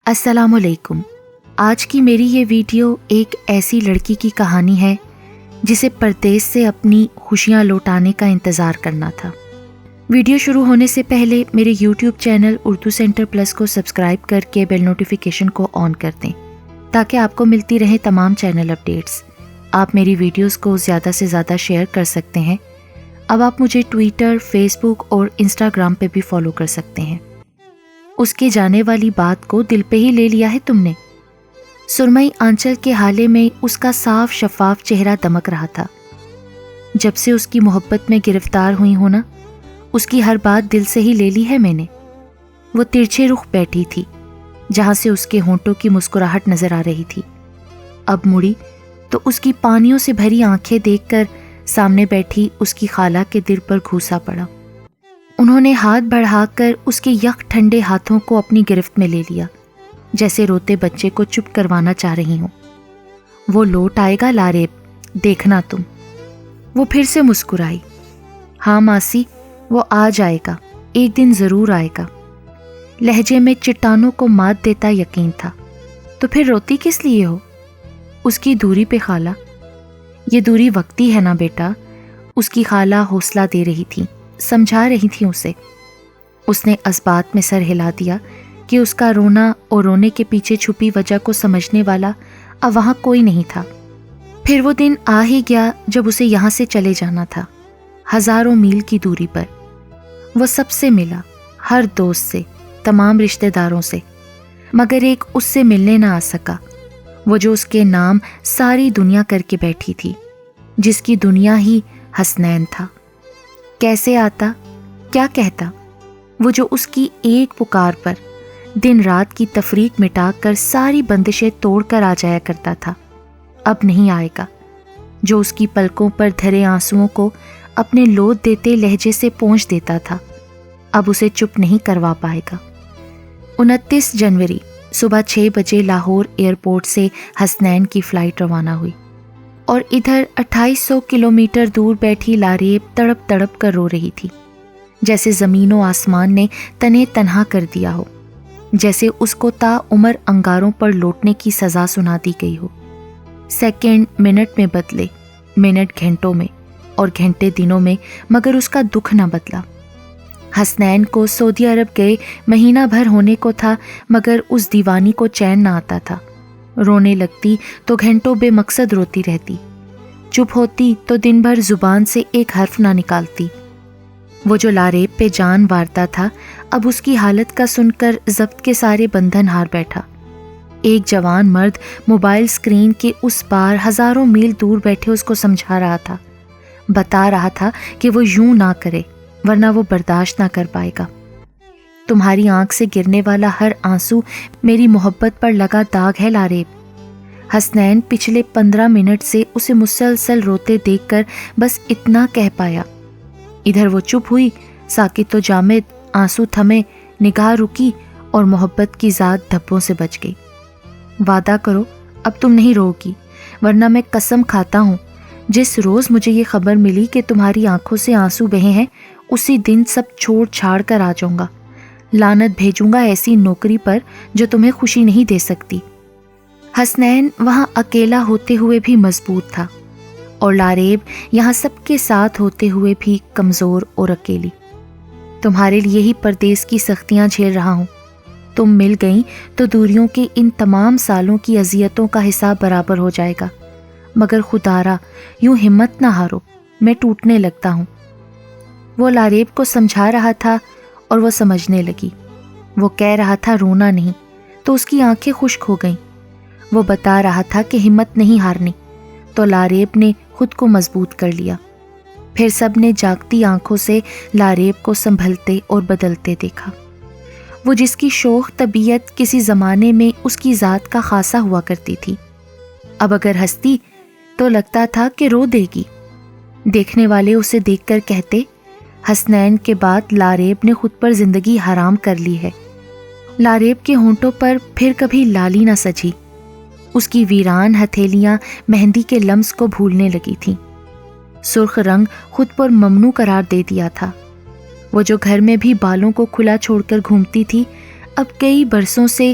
السلام علیکم۔ آج کی میری یہ ویڈیو ایک ایسی لڑکی کی کہانی ہے جسے پردیس سے اپنی خوشیاں لوٹانے کا انتظار کرنا تھا۔ ویڈیو شروع ہونے سے پہلے میرے YouTube channel Urdu centre plus کو سبسکرائب کر کے بیل نوٹیفیکیشن کو آن کر دیں تاکہ آپ کو ملتی رہیں تمام چینل اپڈیٹس۔ آپ میری ویڈیوز کو زیادہ سے زیادہ شیئر کر سکتے ہیں۔ اب آپ مجھے ٹویٹر، فیس بک اور انسٹاگرام پہ بھی فالو کر سکتے ہیں۔ اس کے جانے والی بات کو دل پہ ہی لے لیا ہے تم نے۔ سرمئی آنچل کے حالے میں اس کا صاف شفاف چہرہ دمک رہا تھا۔ جب سے اس کی محبت میں گرفتار ہوئی ہوں نا، اس کی ہر بات دل سے ہی لے لی ہے میں نے۔ وہ ترچھے رخ بیٹھی تھی جہاں سے اس کے ہونٹوں کی مسکراہٹ نظر آ رہی تھی۔ اب مڑی تو اس کی پانیوں سے بھری آنکھیں دیکھ کر سامنے بیٹھی اس کی خالہ کے دل پر گھوسا پڑا۔ انہوں نے ہاتھ بڑھا کر اس کے یک ٹھنڈے ہاتھوں کو اپنی گرفت میں لے لیا، جیسے روتے بچے کو چپ کروانا چاہ رہی ہوں۔ وہ لوٹ آئے گا لاریب، دیکھنا تم۔ وہ پھر سے مسکرائی۔ ہاں ماسی، وہ آ جائے گا، ایک دن ضرور آئے گا۔ لہجے میں چٹانوں کو مات دیتا یقین تھا۔ تو پھر روتی کس لیے ہو؟ اس کی دوری پہ خالہ۔ یہ دوری وقتی ہے نا بیٹا، اس کی خالہ حوصلہ دے رہی تھی، سمجھا رہی تھی اسے۔ اس نے اس بات میں سر ہلا دیا کہ اس کا رونا اور رونے کے پیچھے چھپی وجہ کو سمجھنے والا اب وہاں کوئی نہیں تھا۔ پھر وہ دن آ ہی گیا جب اسے یہاں سے چلے جانا تھا، ہزاروں میل کی دوری پر۔ وہ سب سے ملا، ہر دوست سے، تمام رشتہ داروں سے، مگر ایک اس سے ملنے نہ آ سکا، وہ جو اس کے نام ساری دنیا کر کے بیٹھی تھی، جس کی دنیا ہی حسنین تھا۔ کیسے آتا، کیا کہتا، وہ جو اس کی ایک پکار پر دن رات کی تفریق مٹا کر ساری بندشیں توڑ کر آ جایا کرتا تھا، اب نہیں آئے گا۔ جو اس کی پلکوں پر دھرے آنسوؤں کو اپنے لوٹ دیتے لہجے سے پونچھ دیتا تھا، اب اسے چپ نہیں کروا پائے گا۔ 29 جنوری صبح 6 بجے لاہور ایئرپورٹ سے حسنین کی فلائٹ روانہ ہوئی، اور ادھر 2800 کلومیٹر دور بیٹھی لاریب تڑپ تڑپ کر رو رہی تھی، جیسے زمین و آسمان نے تنے تنہا کر دیا ہو، جیسے اس کو تا عمر انگاروں پر لوٹنے کی سزا سنا دی گئی ہو۔ سیکنڈ منٹ میں بدلے، منٹ گھنٹوں میں، اور گھنٹے دنوں میں، مگر اس کا دکھ نہ بدلا۔ حسنین کو سعودی عرب گئے مہینہ بھر ہونے کو تھا، مگر اس دیوانی کو چین نہ آتا تھا۔ رونے لگتی تو گھنٹوں بے مقصد روتی رہتی، چپ ہوتی تو دن بھر زبان سے ایک حرف نہ نکالتی۔ وہ جو لاریب پہ جان وارتا تھا، اب اس کی حالت کا سن کر ضبط کے سارے بندھن ہار بیٹھا۔ ایک جوان مرد موبائل اسکرین کے اس پار ہزاروں میل دور بیٹھے اس کو سمجھا رہا تھا، بتا رہا تھا کہ وہ یوں نہ کرے ورنہ وہ برداشت نہ کر پائے گا۔ تمہاری آنکھ سے گرنے والا ہر آنسو میری محبت پر لگا داغ ہے لاریب۔ حسنین پچھلے 15 منٹ سے اسے مسلسل روتے دیکھ کر بس اتنا کہہ پایا۔ ادھر وہ چپ ہوئی، ساکت و جامد، آنسو تھمے، نگاہ رکی، اور محبت کی ذات دھبوں سے بچ گئی۔ وعدہ کرو اب تم نہیں رو گی، ورنہ میں قسم کھاتا ہوں جس روز مجھے یہ خبر ملی کہ تمہاری آنکھوں سے آنسو بہے ہیں، اسی دن سب چھوڑ چھاڑ کر آ جاؤں گا۔ لعنت بھیجوں گا ایسی نوکری پر جو تمہیں خوشی نہیں دے سکتی۔ حسنین وہاں اکیلا ہوتے ہوئے بھی مضبوط تھا، اور لاریب یہاں سب کے ساتھ ہوتے ہوئے بھی کمزور اور اکیلی۔ تمہارے لیے ہی پردیس کی سختیاں جھیل رہا ہوں۔ تم مل گئیں تو دوریوں کے ان تمام سالوں کی اذیتوں کا حساب برابر ہو جائے گا، مگر خدارا یوں ہمت نہ ہارو، میں ٹوٹنے لگتا ہوں۔ وہ لاریب کو سمجھا رہا تھا اور وہ سمجھنے لگی۔ وہ کہہ رہا تھا رونا نہیں، تو اس کی آنکھیں خشک ہو گئیں۔ وہ بتا رہا تھا کہ ہمت نہیں ہارنی، تو لاریب نے خود کو مضبوط کر لیا۔ پھر سب نے جاگتی آنکھوں سے لاریب کو سنبھلتے اور بدلتے دیکھا۔ وہ جس کی شوخ طبیعت کسی زمانے میں اس کی ذات کا خاصہ ہوا کرتی تھی، اب اگر ہنستی تو لگتا تھا کہ رو دے گی۔ دیکھنے والے اسے دیکھ کر کہتے، حسنین کے بعد لاریب نے خود پر زندگی حرام کر لی ہے۔ لاریب کے ہونٹوں پر پھر کبھی لالی نہ سجی، اس کی ویران ہتھیلیاں مہندی کے لمس کو بھولنے لگی تھیں۔ سرخ رنگ خود پر ممنوع قرار دے دیا تھا۔ وہ جو گھر میں بھی بالوں کو کھلا چھوڑ کر گھومتی تھی، اب کئی برسوں سے